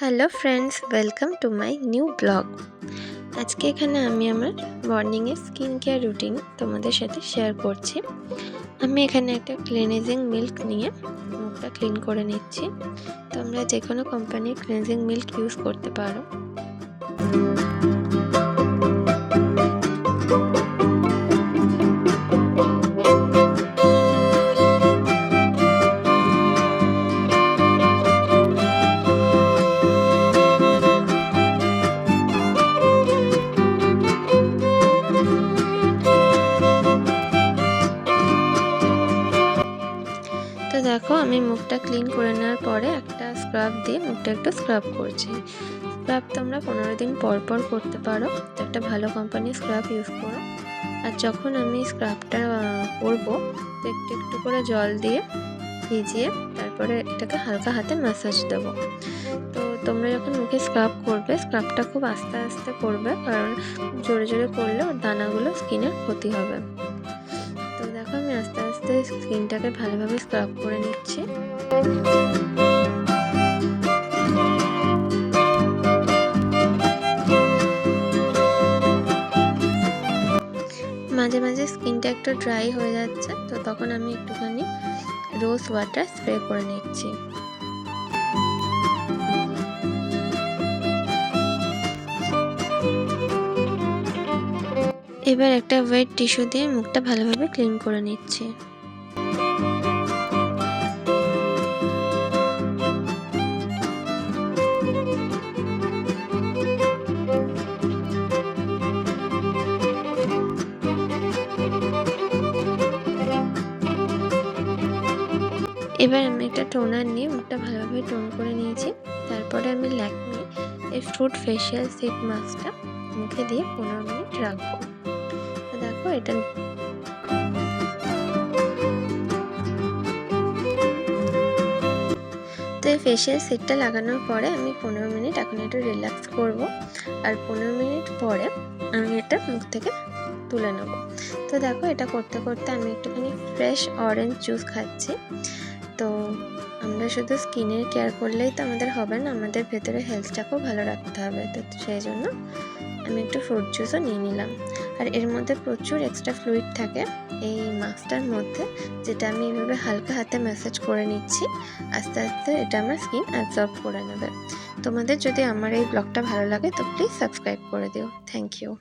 Hello friends, welcome to my new blog. আজকে এখানে আমি আমার মর্নিংয়ের স্কিন কেয়ার রুটিন তোমাদের সাথে শেয়ার করছি। আমি এখানে একটা ক্লিনজিং মিল্ক নিয়ে মুখটা ক্লিন করে নিচ্ছি। তোমরা যে কোনো কোম্পানির ক্লিনজিং মিল্ক ইউজ করতে পারো। তো দেখো, আমি মুখটা ক্লিন করে নেওয়ার পরে একটা স্ক্রাব দিয়ে মুখটা একটু স্ক্রাব করছি। স্ক্রাব তোমরা 15 দিন পর পর করতে পারো। তো একটা ভালো কোম্পানির স্ক্রাব ইউজ করো। আর যখন আমি স্ক্রাবটা করবো, তো একটু একটু করে জল দিয়ে ভিজিয়ে তারপরে এটাকে হালকা হাতে ম্যাসাজ দেবো। তো তোমরা যখন মুখে স্ক্রাব করবে, স্ক্রাবটা খুব আস্তে আস্তে করবে, কারণ জোরে জোরে করলে ওর দানাগুলো স্কিনের ক্ষতি হবে। তো দেখো, আমি আস্তে আস্তে স্কিনটাকে ভালোভাবে স্ক্রাব করে নিচ্ছি। মাঝে মাঝে স্কিনটা একটু ড্রাই হয়ে যাচ্ছে, তো তখন আমি একটুখানি রোজ ওয়াটার স্প্রে করে নিচ্ছি। এবার একটা ওয়েট টিস্যু দিয়ে মুখটা ভালোভাবে ক্লিন করে নিচ্ছি। এবার আমি একটা টোনার নিয়ে মুখটা ভালোভাবে টোন করে নিয়েছি। তারপরে আমি ল্যাকমি এই ফ্রুট ফেশিয়াল সিট মাস্কটা মুখে দিয়ে 15 মিনিট রাখবো। তো দেখো, এটা তো এই ফেশিয়াল সেটটা লাগানোর পরে আমি 15 মিনিট এখন একটু রিল্যাক্স করব। আর 15 মিনিট পরে আমি এটা মুখ থেকে তুলে নেব। তো দেখো, এটা করতে করতে আমি একটুখানি ফ্রেশ অরেঞ্জ জুস খাচ্ছি। তো আমরা শুধু স্কিনের কেয়ার করলেই তো আমাদের হবে না, আমাদের ভেতরে হেলথটাকেও ভালো রাখতে হবে। তো সেই জন্য আমি একটু ফ্রুট জুসও নিয়ে নিলাম। আর এর মধ্যে প্রচুর এক্সট্রা ফ্লুইড থাকে এই মাস্কটার মধ্যে, যেটা আমি এভাবে হালকা হাতে ম্যাসাজ করে নিচ্ছি। আস্তে আস্তে এটা আমার স্কিন অ্যাবজর্ব করে নেবে। তোমাদের যদি আমার এই ব্লগটা ভালো লাগে তো প্লিজ সাবস্ক্রাইব করে দিও। Thank you.